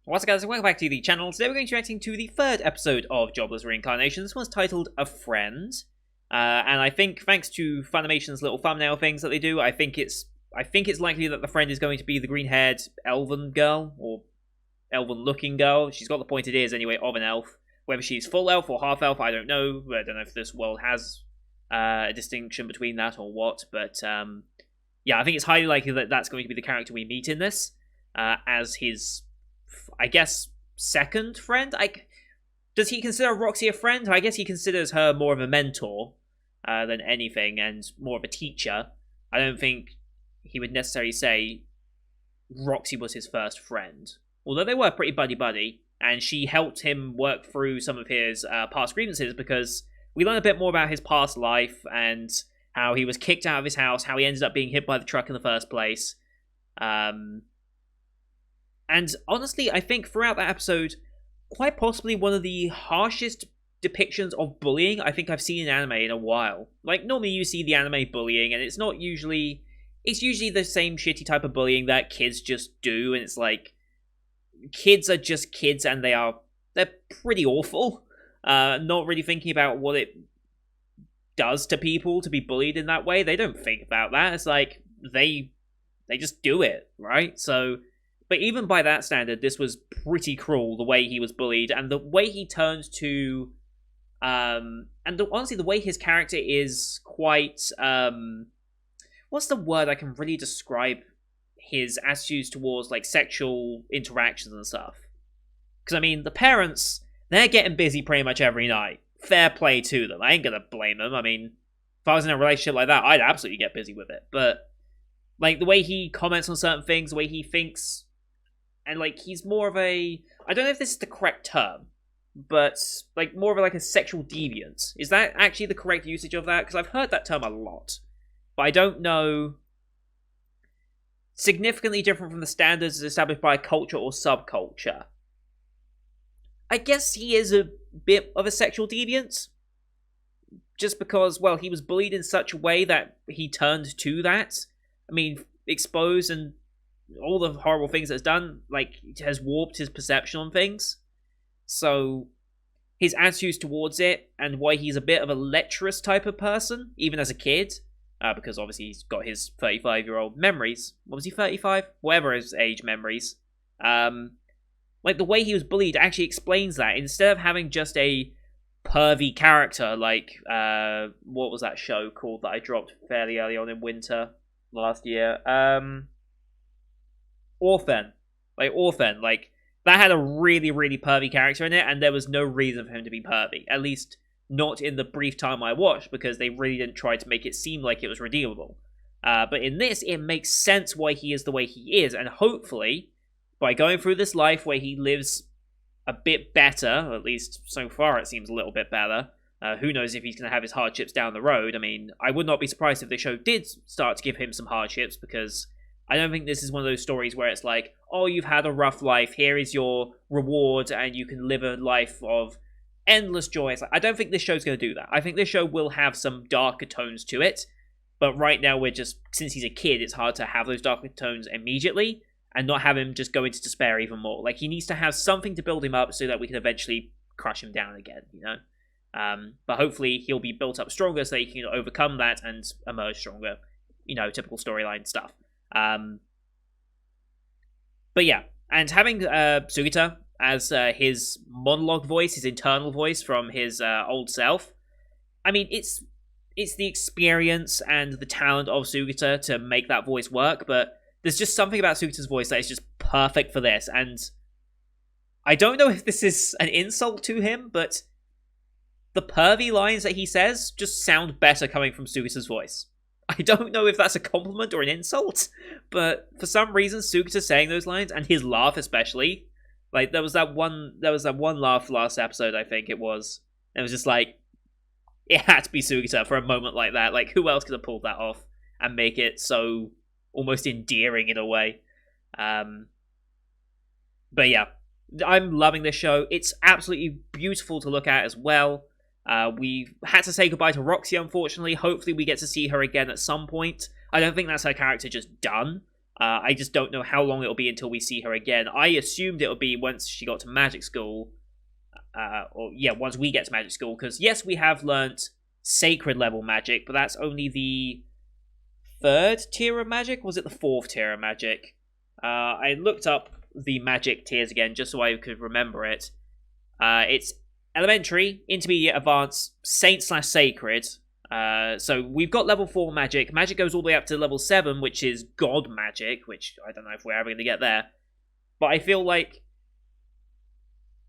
What's up guys, welcome back to the channel. Today we're going to be reacting to the third episode of Jobless Reincarnation. This one's titled A Friend. And I think thanks to Funimation's little thumbnail things that they do, I think it's likely that the friend is going to be the green-haired elven girl, or elven-looking girl. She's got the pointed ears anyway of an elf. Whether she's full elf or half elf, I don't know. I don't know if this world has a distinction between that or what, but yeah, I think it's highly likely that that's going to be the character we meet in this, as his, I guess, second friend? Does he consider Roxy a friend? I guess he considers her more of a mentor than anything, and more of a teacher. I don't think he would necessarily say Roxy was his first friend. Although they were pretty buddy-buddy, and she helped him work through some of his past grievances, because we learn a bit more about his past life, and how he was kicked out of his house, how he ended up being hit by the truck in the first place. And honestly, I think throughout that episode, quite possibly one of the harshest depictions of bullying I think I've seen in anime in a while. Like, normally you see the anime bullying, and it's usually the same shitty type of bullying that kids just do, and it's like, kids are just kids, and they're pretty awful. Not really thinking about what it does to people to be bullied in that way. They don't think about that. It's like, they just do it, right? So, but even by that standard, this was pretty cruel, the way he was bullied, and the way he turned to, honestly, the way his character is quite, what's the word I can really describe his attitudes towards, like, sexual interactions and stuff? Because, I mean, the parents, they're getting busy pretty much every night. Fair play to them. I ain't gonna blame them. I mean, if I was in a relationship like that, I'd absolutely get busy with it. But, like, the way he comments on certain things, the way he thinks, and, like, he's more of a, I don't know if this is the correct term, but, like, more of like a sexual deviant. Is that actually the correct usage of that? Because I've heard that term a lot, but I don't know. Significantly different from the standards established by a culture or subculture. I guess he is a bit of a sexual deviant, just because, well, he was bullied in such a way that he turned to that. I mean, exposed and all the horrible things that's done, like, has warped his perception on things. So, his attitudes towards it, and why he's a bit of a lecherous type of person, even as a kid, because obviously he's got his 35-year-old memories. What was he, 35? Whatever his age memories. Like, the way he was bullied actually explains that. Instead of having just a pervy character, like, what was that show called that I dropped fairly early on in winter last year? Orphan. Like, that had a really, really pervy character in it, and there was no reason for him to be pervy. At least, not in the brief time I watched, because they really didn't try to make it seem like it was redeemable. But in this, it makes sense why he is the way he is, and hopefully, by going through this life where he lives a bit better, at least so far it seems a little bit better, who knows if he's going to have his hardships down the road. I mean, I would not be surprised if the show did start to give him some hardships, because I don't think this is one of those stories where it's like, oh, you've had a rough life, here is your reward, and you can live a life of endless joy. It's like, I don't think this show's going to do that. I think this show will have some darker tones to it, but right now we're just, since he's a kid, it's hard to have those darker tones immediately, and not have him just go into despair even more. Like, he needs to have something to build him up so that we can eventually crush him down again, you know? But hopefully he'll be built up stronger so that he can overcome that and emerge stronger. You know, typical storyline stuff. But yeah, and having Sugita as his monologue voice, his internal voice from his old self, I mean, it's the experience and the talent of Sugita to make that voice work, but there's just something about Sugita's voice that is just perfect for this, and I don't know if this is an insult to him, but the pervy lines that he says just sound better coming from Sugita's voice. I don't know if that's a compliment or an insult, but for some reason, Sugita saying those lines, and his laugh especially, like, there was that one laugh last episode, I think it was just like, it had to be Sugita for a moment like that. Like, who else could have pulled that off and make it so almost endearing in a way? But yeah, I'm loving this show. It's absolutely beautiful to look at as well. We had to say goodbye to Roxy, unfortunately. Hopefully we get to see her again at some point. I don't think that's her character just done. I just don't know how long it'll be until we see her again. I assumed it'll be once she got to magic school, once we get to magic school. Because yes, we have learnt sacred level magic, but that's only the third tier of magic. Was it the fourth tier of magic? I looked up the magic tiers again just so I could remember it. It's elementary, intermediate, advanced, saint/sacred. So we've got level 4 magic. Magic goes all the way up to level 7, which is god magic, which I don't know if we're ever going to get there. But I feel like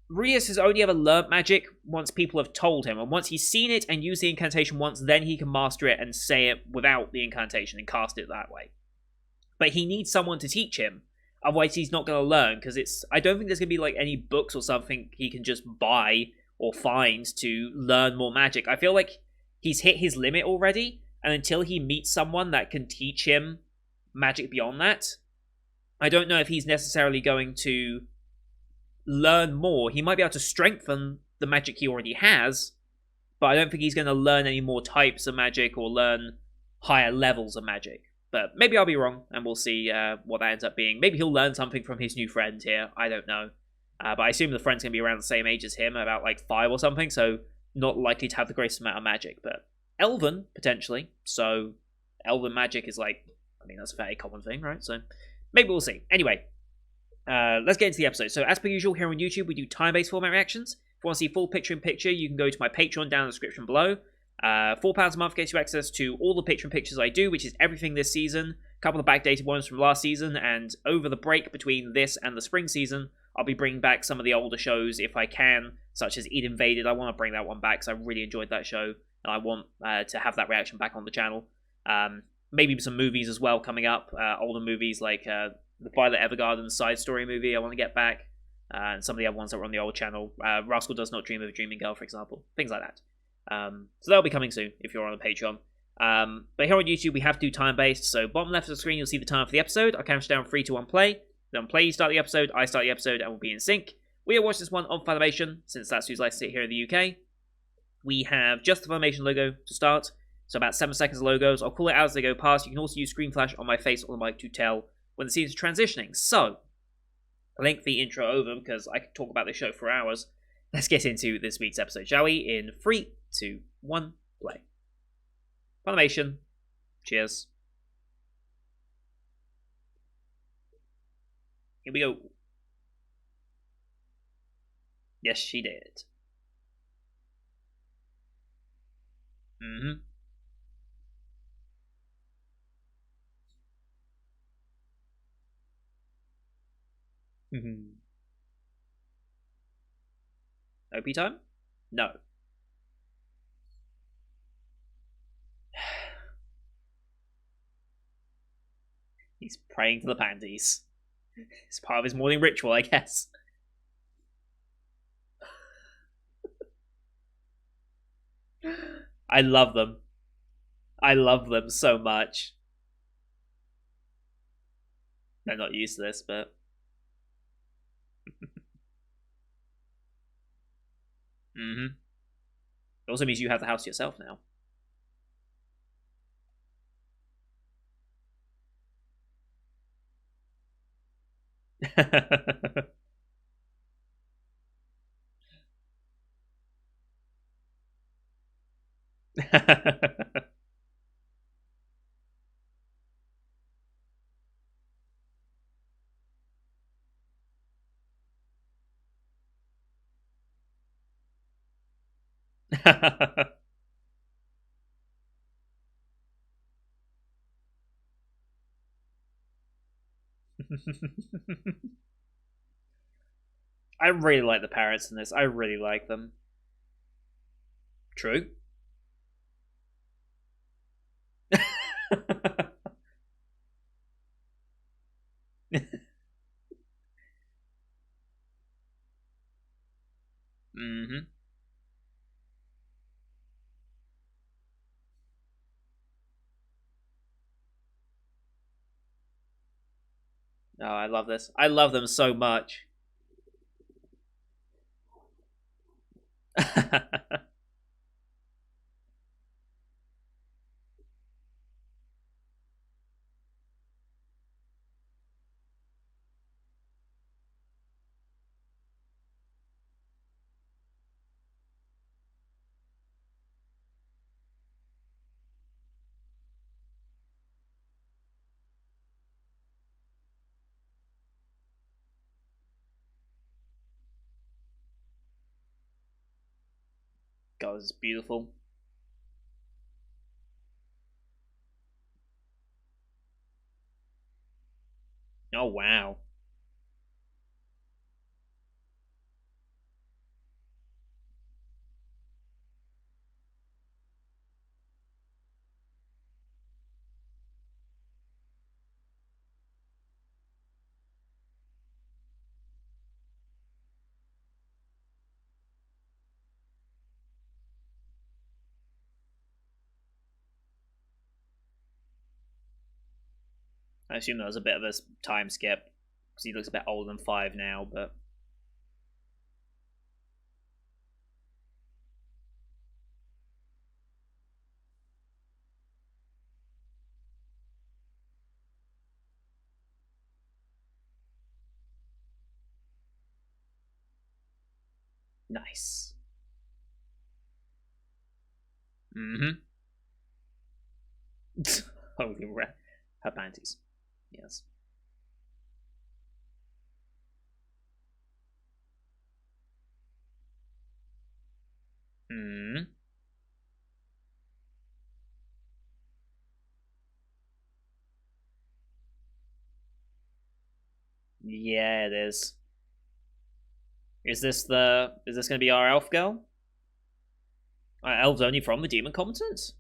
Rias has only ever learnt magic once people have told him, and once he's seen it and used the incantation once, then he can master it and say it without the incantation and cast it that way. But he needs someone to teach him, otherwise he's not going to learn, because I don't think there's going to be like any books or something he can just buy or find to learn more magic. I feel like he's hit his limit already, and until he meets someone that can teach him magic beyond that, I don't know if he's necessarily going to learn more. He might be able to strengthen the magic he already has, but I don't think he's going to learn any more types of magic or learn higher levels of magic. But maybe I'll be wrong, and we'll see what that ends up being. Maybe he'll learn something from his new friend here. I don't know. But I assume the friend's going to be around the same age as him, about like 5 or something, so not likely to have the greatest amount of magic. But Elven, potentially. So Elven magic is like, I mean, that's a very common thing, right? So maybe we'll see. Anyway, let's get into the episode. So as per usual, here on YouTube, we do time-based format reactions. If you want to see full picture-in-picture, you can go to my Patreon down in the description below. £4 a month gets you access to all the picture-in-pictures I do, which is everything this season, a couple of backdated ones from last season, and over the break between this and the spring season, I'll be bringing back some of the older shows if I can, such as It Invaded. I want to bring that one back because I really enjoyed that show, and I want to have that reaction back on the channel. Maybe some movies as well coming up, older movies like the Violet Evergarden side story movie I want to get back, and some of the other ones that were on the old channel. Rascal Does Not Dream of a Dreaming Girl, for example. Things like that. So that'll be coming soon if you're on the Patreon. But here on YouTube, we have to do time-based, so bottom left of the screen, you'll see the time for the episode. I'll count down 3, 2, 1, play. Then play, you start the episode, I start the episode, and we'll be in sync. We'll watch this one on Funimation, since that's who's likes to sit here in the UK. We have just the Funimation logo to start, so about 7 seconds of logos. I'll call it out as they go past. You can also use screen flash on my face or the mic to tell when the scenes are transitioning. So, lengthy intro over, because I could talk about this show for hours. Let's get into this week's episode, shall we? In 3, 2, 1, play. Funimation. Cheers. Here we go. Yes, she did. Mm-hmm. Mm-hmm. OP time? No. He's praying to the panties. It's part of his morning ritual, I guess. I love them. I love them so much. They're not used to this, but... mm-hmm. It also means you have the house to yourself now. I really like the parrots in this. I really like them. True. Mm-hmm. Oh, I love this. I love them so much. God, it's beautiful. Oh wow. I assume that was a bit of a time skip because he looks a bit older than 5 now, but nice. Mm-hmm. Holy rat. Her panties. Yes. Hmm. Yeah, it is. Is this gonna be our elf girl? Our elves only from the demon combatants?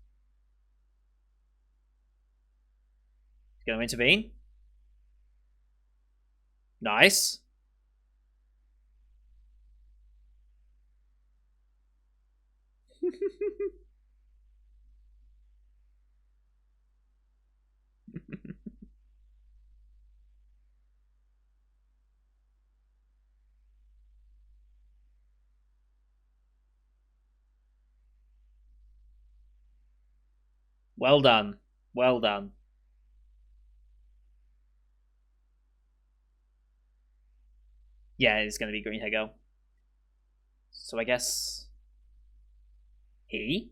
Gonna intervene? Nice. Well done. Well done. Yeah, it's gonna be green hair girl. So I guess he.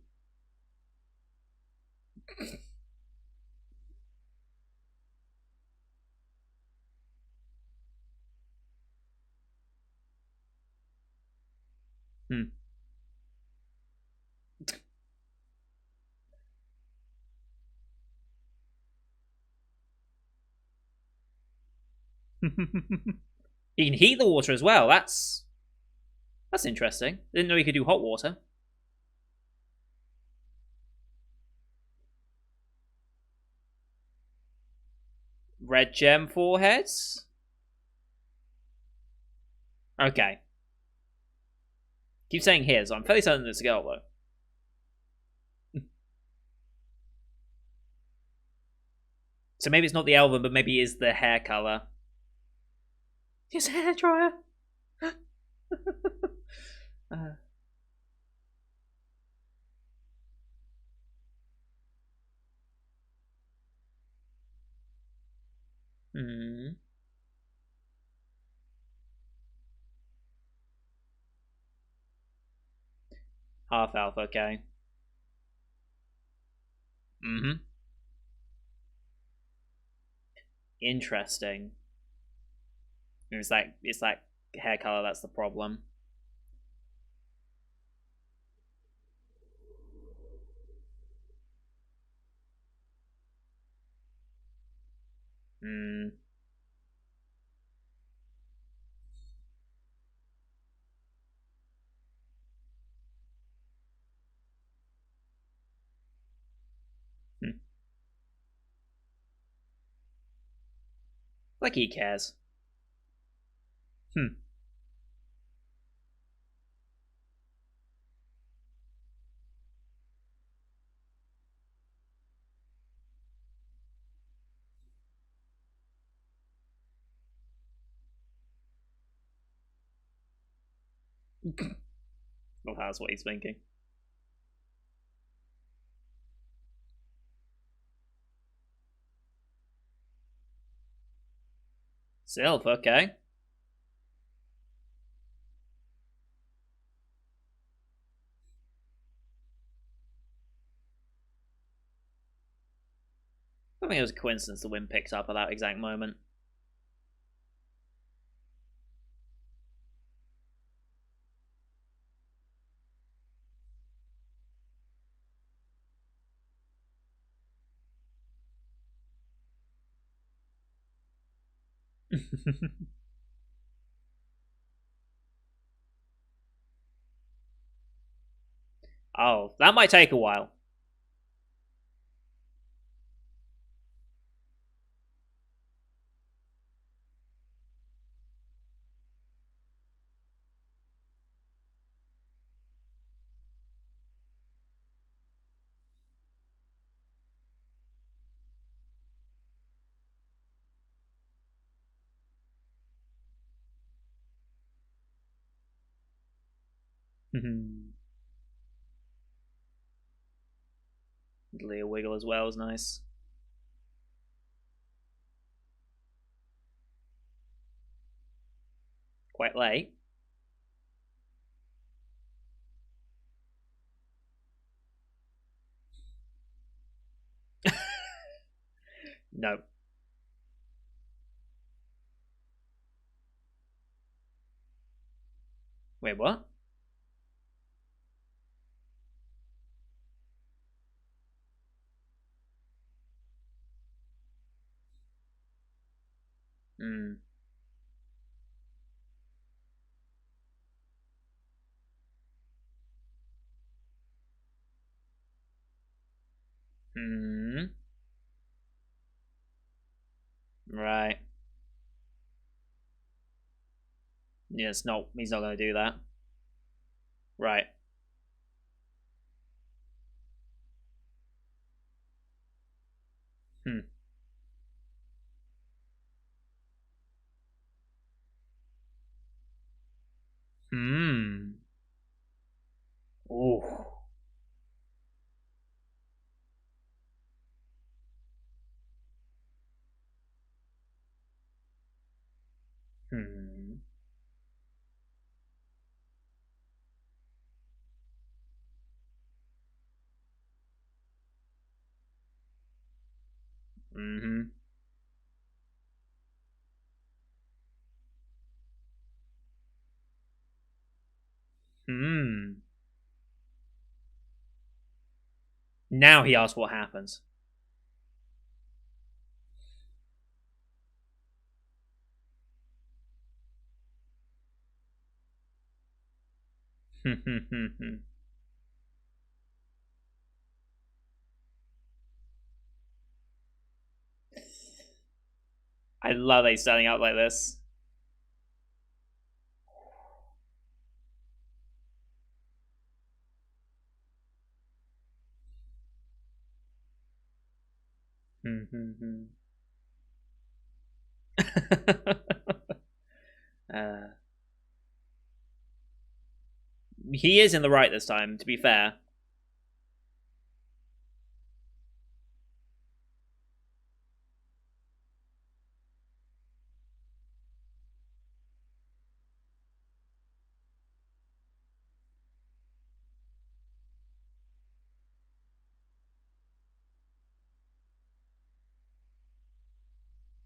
Hmm. He can heat the water as well. That's interesting. Didn't know he could do hot water. Red gem foreheads. Okay. Keep saying his. I'm fairly certain it's a girl though. So maybe it's not the elven, but maybe it is the hair color. His hair dryer. uh, hmm. Half elf. Okay. Mm-hmm. Interesting. It's that hair color that's the problem. Hmm. Hmm. Like he cares. Hmm. Well, that's what he's thinking. Sylph. Okay. I think it was a coincidence the wind picked up at that exact moment. Oh, that might take a while. Leo Wiggle as well is nice. Quite late. No. Wait, what? Hmm. Hmm. Right. Yeah, it's not. He's not going to do that. Right. Hmm. Hmm. Ooh. Hmm. Hmm. Hmm. Now he asks what happens. I love they starting out like this. uh, he is in the right this time, to be fair.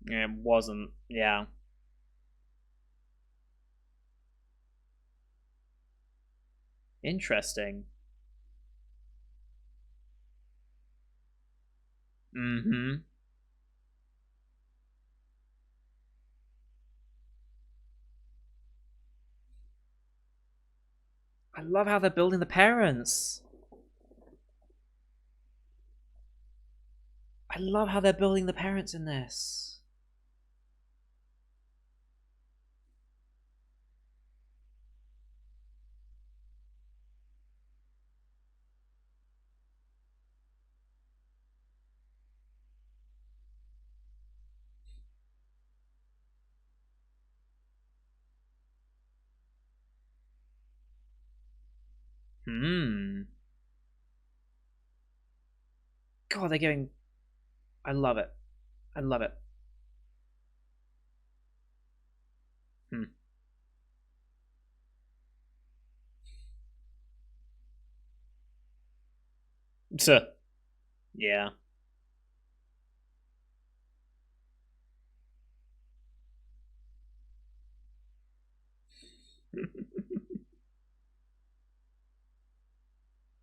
It wasn't. Yeah. Interesting. Hmm. I love how they're building the parents. I love how they're building the parents in this. Hmm. God, they're going. I love it. I love it. Hmm. So, yeah.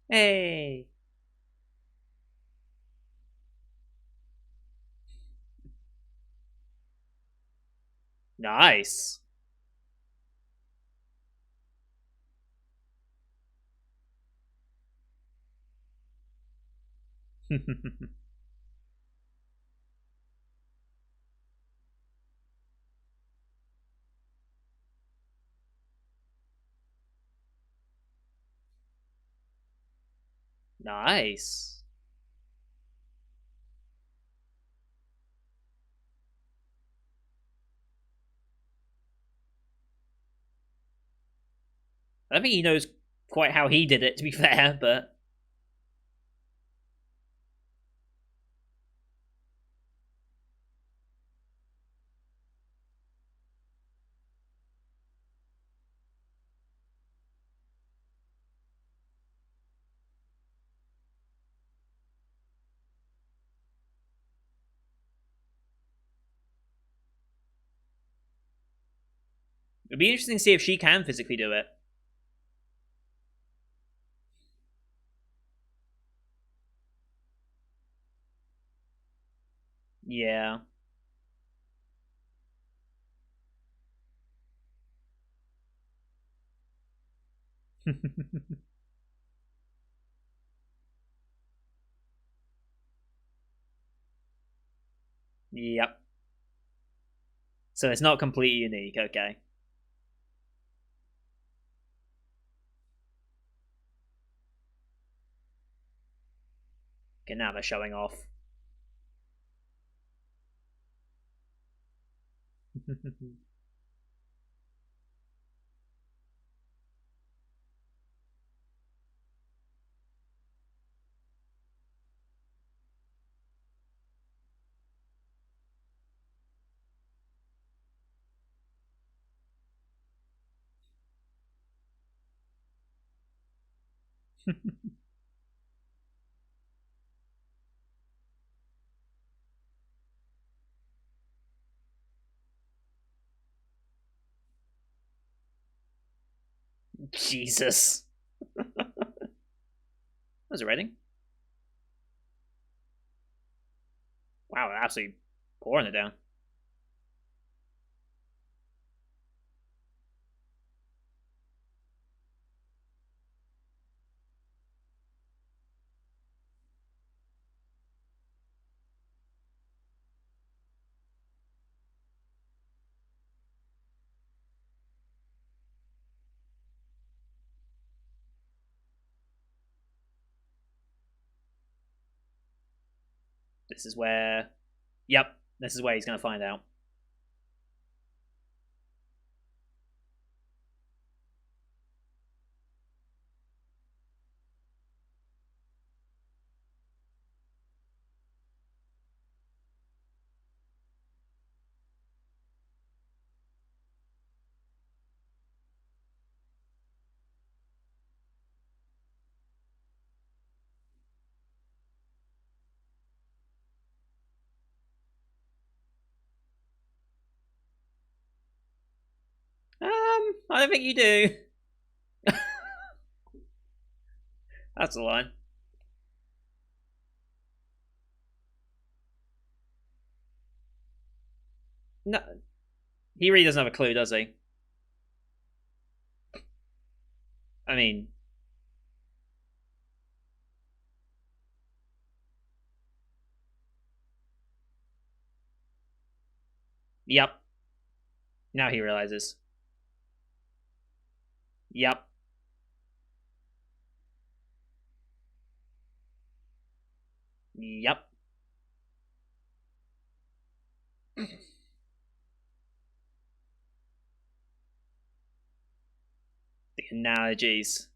Hey. Nice. Nice. I don't think he knows quite how he did it, to be fair, but it'd be interesting to see if she can physically do it. Yeah. Yep. So it's not completely unique, okay. Okay, now they're showing off. Jesus. Was it raining? Wow, they're absolutely pouring it down. This is where. Yep, this is where he's going to find out. I don't think you do. That's the line. No, he really doesn't have a clue, does he? I mean, yep. Now he realizes. Yep. Yep. The analogies.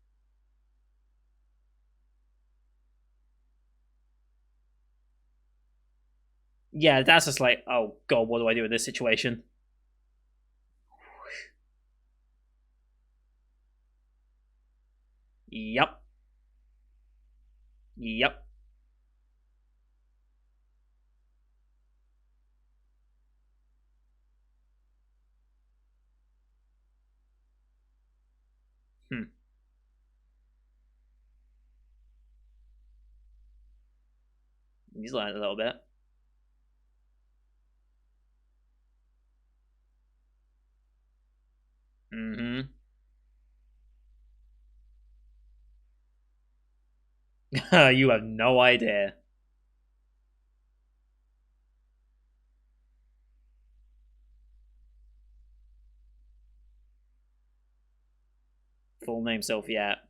Yeah, that's just like, oh god, what do I do in this situation? Yep. Yep. Hmm. He's learned a little bit. You have no idea. Full name Sophia.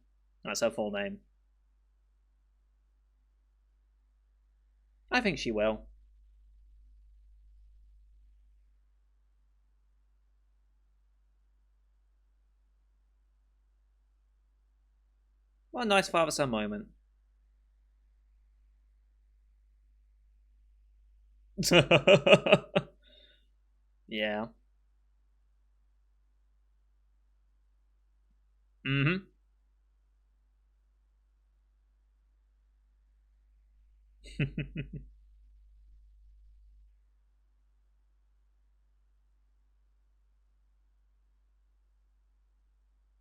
That's her full name. I think she will. What a nice father son moment. Yeah. Mm hmm.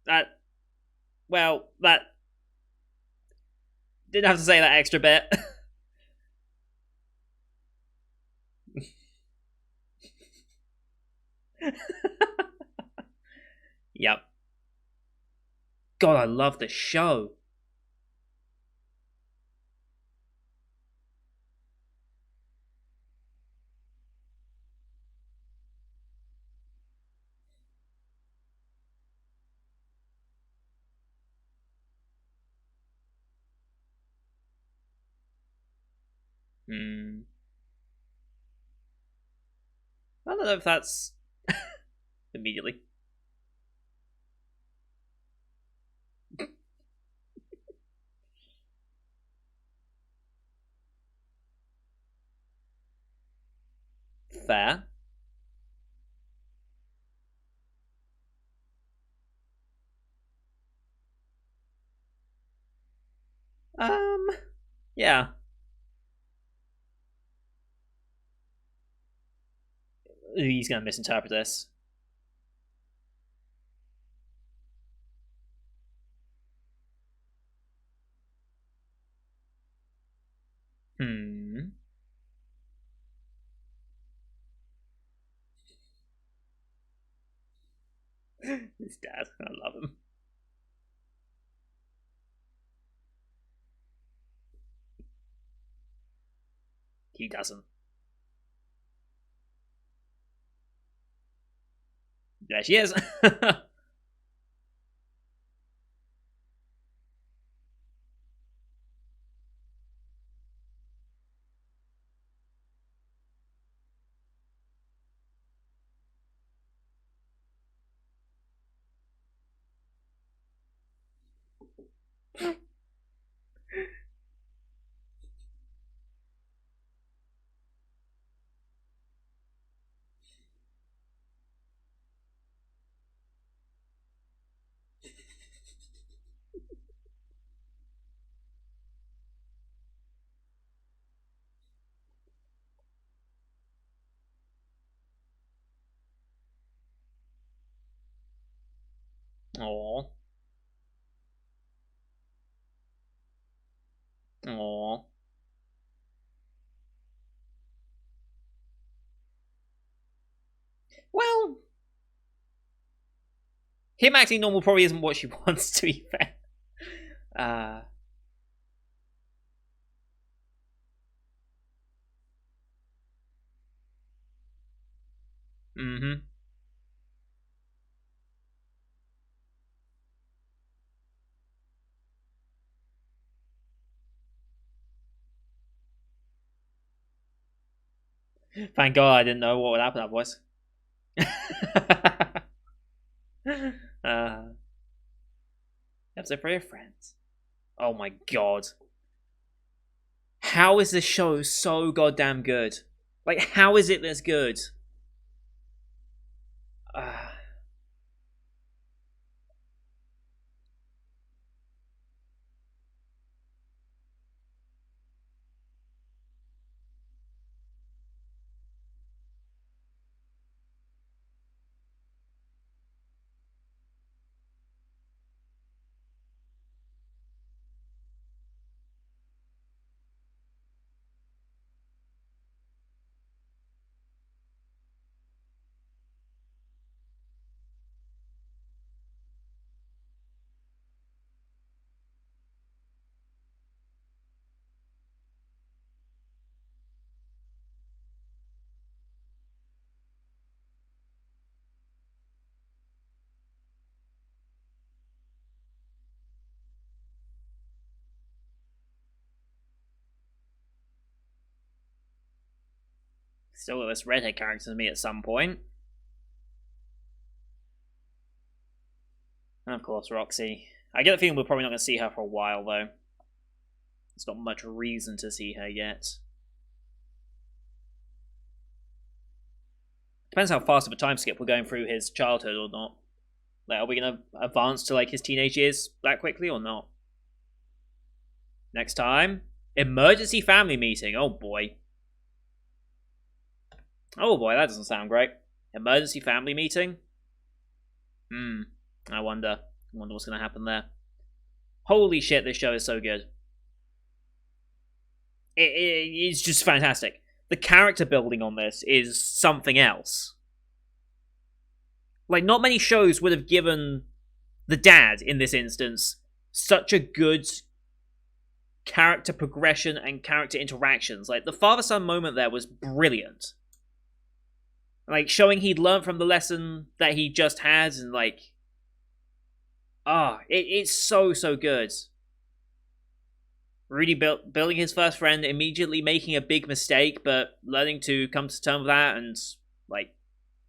That, well, that didn't have to say that extra bit. Yep. God, I love the show. Hmm. I don't know if that's immediately fair. Um, yeah. He's gonna misinterpret this. Hmm. His dad. I love him. He doesn't. There she is. Aww. Aww. Well, him acting normal probably isn't what she wants, to be fair. Uh, mm-hmm. Thank God I didn't know what would happen otherwise. uh, episode 3 of Friends. Oh my god. How is this show so goddamn good? Like, how is it this good? Uh, Still got this redhead character to me at some point. And of course, Roxy. I get the feeling we're probably not going to see her for a while, though. There's not much reason to see her yet. Depends how fast of a time skip we're going through his childhood or not. Like, are we going to advance to, like, his teenage years that quickly or not? Next time, emergency family meeting. Oh, boy. Oh, boy, that doesn't sound great. Emergency family meeting? I wonder what's going to happen there. Holy shit, this show is so good. It's just fantastic. The character building on this is something else. Like, not many shows would have given the dad, in this instance, such a good character progression and character interactions. Like, the father-son moment there was brilliant. Like, showing he'd learned from the lesson that he just had, and like... it's so good. Rudy building his first friend, immediately making a big mistake, but learning to come to terms with that and, like,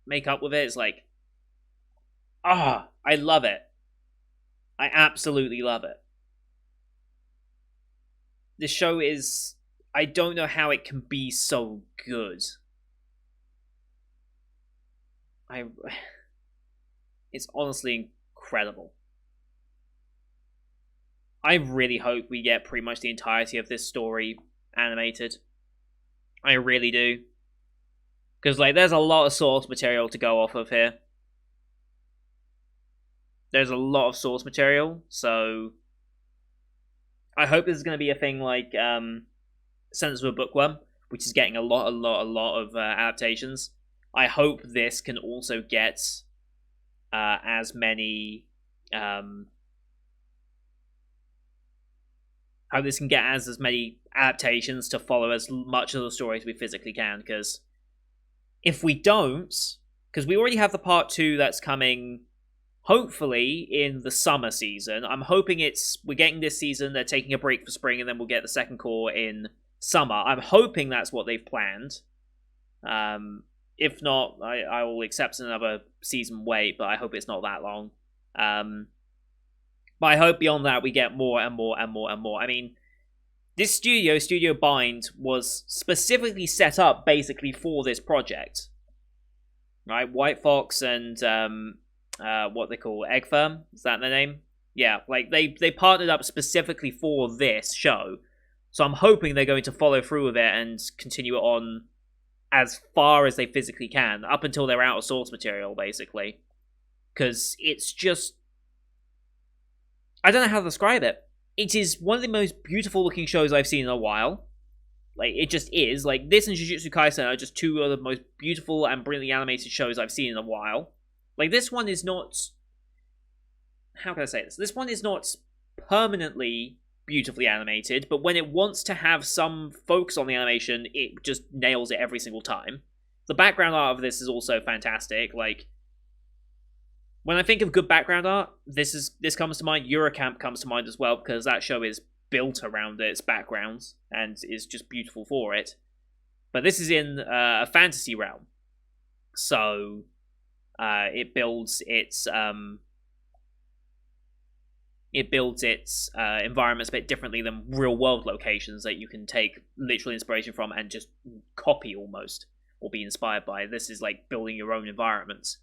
make up with it. It's like... I love it. I absolutely love it. This show is... I don't know how it can be so good. It's honestly incredible. I really hope we get pretty much the entirety of this story animated. I really do. Because, like, there's a lot of source material to go off of here. There's a lot of source material, so... I hope this is going to be a thing like Sentence of a Bookworm, which is getting a lot of adaptations. I hope this can also get as many... how this can get as many adaptations to follow as much of the story as we physically can, because if we don't, because we already have the part 2 that's coming, hopefully, in the summer season. I'm hoping we're getting this season, they're taking a break for spring, and then we'll get the second core in summer. I'm hoping that's what they've planned. If not, I will accept another season wait, but I hope it's not that long. But I hope beyond that we get more and more and more and more. I mean, this Studio Bind, was specifically set up basically for this project. Right? White Fox and what they call Egg Firm, is that their name? Yeah, like they partnered up specifically for this show. So I'm hoping they're going to follow through with it and continue it on as far as they physically can, up until they're out of source material, basically. Because it's just... I don't know how to describe it. It is one of the most beautiful looking shows I've seen in a while. Like, it just is. Like, this and Jujutsu Kaisen are just two of the most beautiful and brilliantly animated shows I've seen in a while. Like, this one is not... How can I say this? This one is not permanently beautifully animated, but when it wants to have some focus on the animation, it just nails it every single time. The background art of this is also fantastic. Like, when I think of good background art, this comes to mind. Eurocamp comes to mind as well, because that show is built around its backgrounds and is just beautiful for it. But this is in a fantasy realm, so it builds its environments a bit differently than real world locations that you can take literal inspiration from and just copy almost, or be inspired by. This is like building your own environments.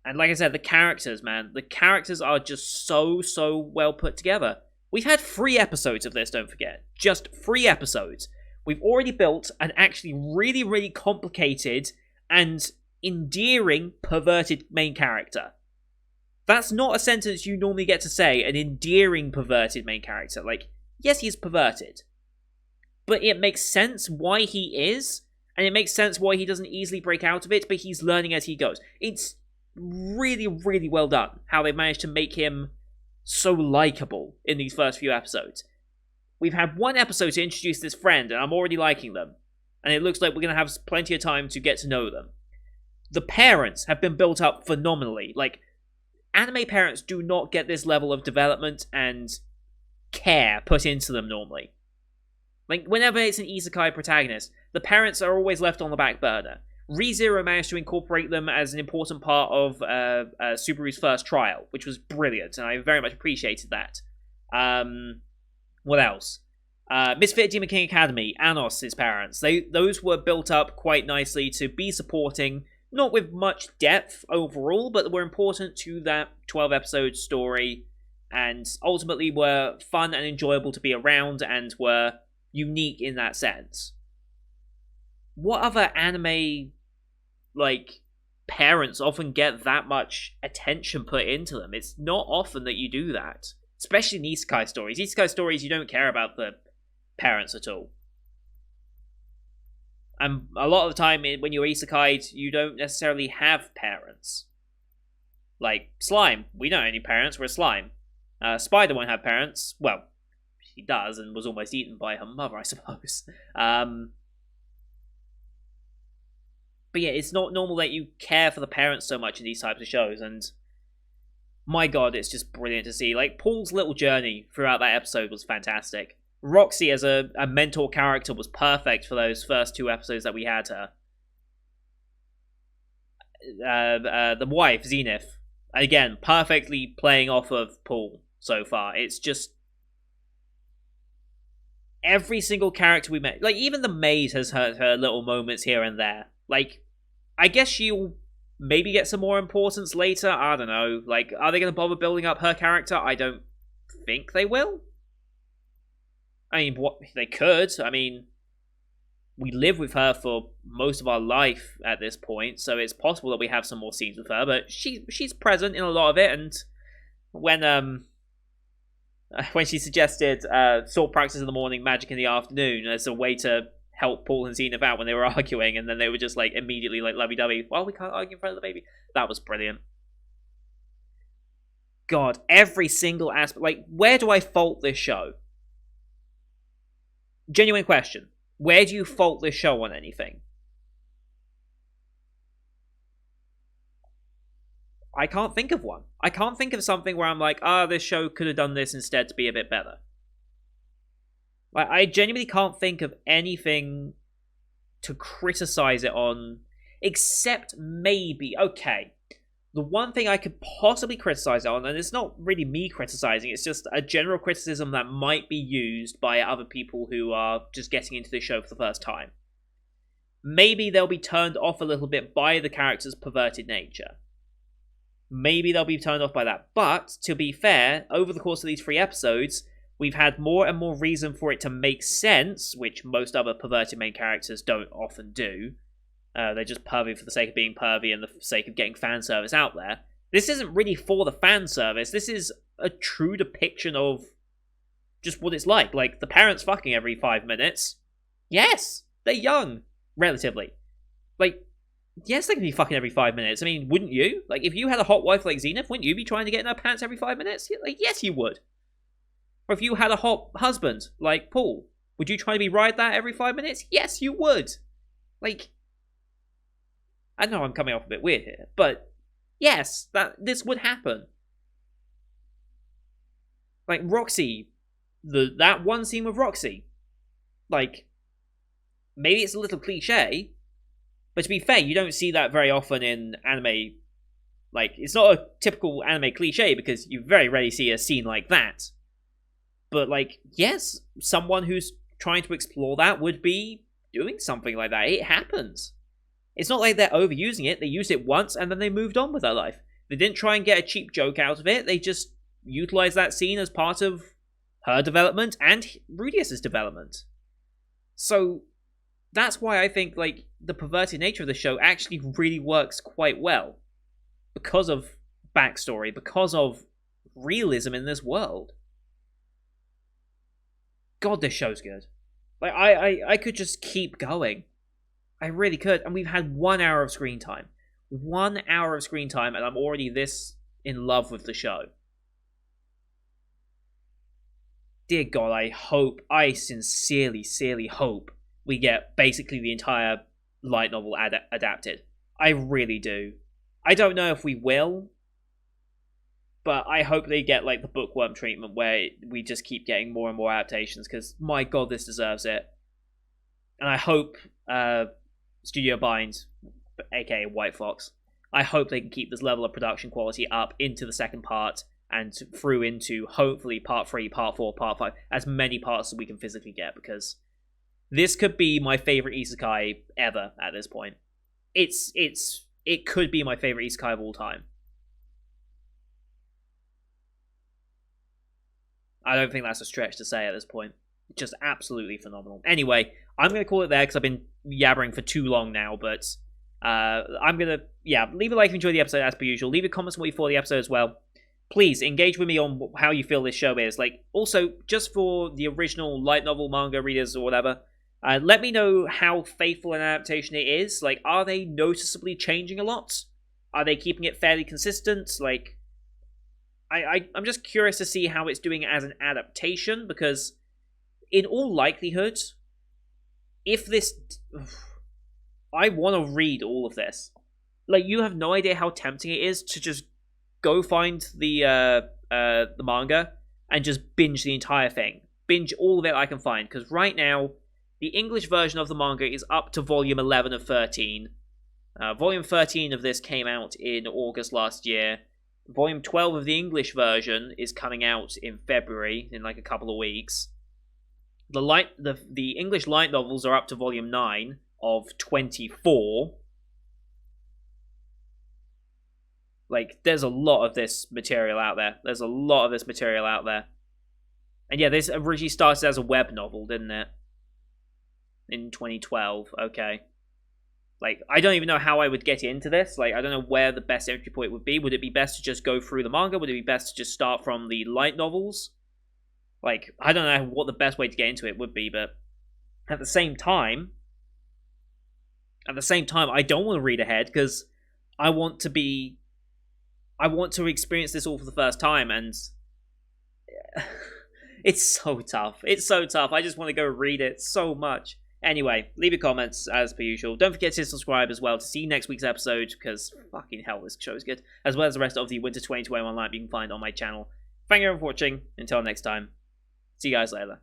And like I said, the characters, man. The characters are just so well put together. We've had 3 episodes of this, don't forget. Just 3 episodes. We've already built an actually really complicated and endearing perverted main character. That's not a sentence you normally get to say, an endearing perverted main character. Like, yes, he's perverted. But it makes sense why he is, and it makes sense why he doesn't easily break out of it, but he's learning as he goes. It's really well done how they've managed to make him so likable in these first few episodes. We've had 1 episode to introduce this friend, and I'm already liking them. And it looks like we're going to have plenty of time to get to know them. The parents have been built up phenomenally. Like, anime parents do not get this level of development and care put into them normally. Like, whenever it's an isekai protagonist, the parents are always left on the back burner. ReZero managed to incorporate them as an important part of Subaru's first trial, which was brilliant, and I very much appreciated that. What else? Misfit Demon King Academy, Anos' parents. Those were built up quite nicely to be supporting, not with much depth overall, but were important to that 12-episode story, and ultimately were fun and enjoyable to be around, and were unique in that sense. What other anime, like, parents often get that much attention put into them? It's not often that you do that. Especially in isekai stories. Isekai stories, you don't care about the parents at all. And a lot of the time, when you're isekai'd, you don't necessarily have parents. Like, Slime. We don't have any parents, we're Slime. Spider won't have parents. Well, she does, and was almost eaten by her mother, I suppose. But yeah, it's not normal that you care for the parents so much in these types of shows, and my god, it's just brilliant to see. Like, Paul's little journey throughout that episode was fantastic. Roxy as a mentor character was perfect for those first 2 episodes that we had her. The wife, Zenith, again, perfectly playing off of Paul so far. It's just every single character we met, like, even the maid has her little moments here and there. Like, I guess she'll maybe get some more importance later. I don't know. Like, are they going to bother building up her character? I don't think they will. I mean, what they could. I mean, we live with her for most of our life at this point, so it's possible that we have some more scenes with her. But she's present in a lot of it. And when she suggested sword practice in the morning, magic in the afternoon as a way to help Paul and Zenith out when they were arguing, and then they were just like immediately like lovey-dovey. Well, we can't argue in front of the baby. That was brilliant. God, every single aspect. Like, where do I fault this show? Genuine question. Where do you fault this show on anything? I can't think of one. I can't think of something where I'm like, this show could have done this instead to be a bit better. Like, I genuinely can't think of anything to criticize it on, except maybe, okay, the one thing I could possibly criticize it on, and it's not really me criticizing, it's just a general criticism that might be used by other people who are just getting into the show for the first time. Maybe they'll be turned off a little bit by the character's perverted nature. Maybe they'll be turned off by that. But, to be fair, over the course of these 3 episodes, we've had more and more reason for it to make sense, which most other perverted main characters don't often do. They're just pervy for the sake of being pervy and the sake of getting fan service out there. This isn't really for the fan service. This is a true depiction of just what it's like. Like, the parents fucking every 5 minutes. Yes, they're young, relatively. Like, yes, they can be fucking every 5 minutes. I mean, wouldn't you? Like, if you had a hot wife like Zenith, wouldn't you be trying to get in her pants every 5 minutes? Like, yes, you would. Or if you had a hot husband like Paul, would you try to be ride that every 5 minutes? Yes, you would. Like, I know I'm coming off a bit weird here, but yes, this would happen. Like, Roxy, that one scene with Roxy, like, maybe it's a little cliche, but to be fair, you don't see that very often in anime. Like, it's not a typical anime cliche because you very rarely see a scene like that. But, like, yes, someone who's trying to explore that would be doing something like that. It happens. It's not like they're overusing it. They used it once and then they moved on with their life. They didn't try and get a cheap joke out of it. They just utilized that scene as part of her development and Rudius's development. So that's why I think, like, the perverted nature of the show actually really works quite well. Because of backstory, because of realism in this world. God, this show's good. Like, I could just keep going. I really could. And we've had 1 hour of screen time. 1 hour of screen time, and I'm already this in love with the show. Dear God, I sincerely hope we get basically the entire light novel adapted. I really do. I don't know if we will. But I hope they get like the bookworm treatment where we just keep getting more and more adaptations, because my god, this deserves it. And I hope Studio Bind, aka White Fox, I hope they can keep this level of production quality up into the second part and through into hopefully part 3, part 4, part 5, as many parts as we can physically get, because this could be my favorite isekai ever at this point. It could be my favorite isekai of all time. I don't think that's a stretch to say at this point. Just absolutely phenomenal. Anyway, I'm going to call it there because I've been yabbering for too long now, but I'm going to, leave a like if you enjoyed the episode as per usual. Leave a comment on what you thought of the episode as well. Please engage with me on how you feel this show is. Like, also, just for the original light novel manga readers or whatever, let me know how faithful an adaptation it is. Like, are they noticeably changing a lot? Are they keeping it fairly consistent? Like, I'm just curious to see how it's doing as an adaptation, because in all likelihood, if this... I want to read all of this. Like, you have no idea how tempting it is to just go find the manga and just binge the entire thing. Binge all of it I can find, because right now, the English version of the manga is up to volume 11 of 13. Volume 13 of this came out in August last year. Volume 12 of the English version is coming out in February, in like a couple of weeks. The English light novels are up to volume 9 of 24. Like, there's a lot of this material out there. And yeah, this originally started as a web novel, didn't it? In 2012, okay. Like, I don't even know how I would get into this. Like, I don't know where the best entry point would be. Would it be best to just go through the manga? Would it be best to just start from the light novels? Like, I don't know what the best way to get into it would be, but at the same time, I don't want to read ahead, because I want to experience this all for the first time, and it's so tough. I just want to go read it so much. Anyway, leave your comments as per usual. Don't forget to subscribe as well to see next week's episode, because fucking hell, this show is good. As well as the rest of the Winter 2021 lineup you can find on my channel. Thank you for watching. Until next time, see you guys later.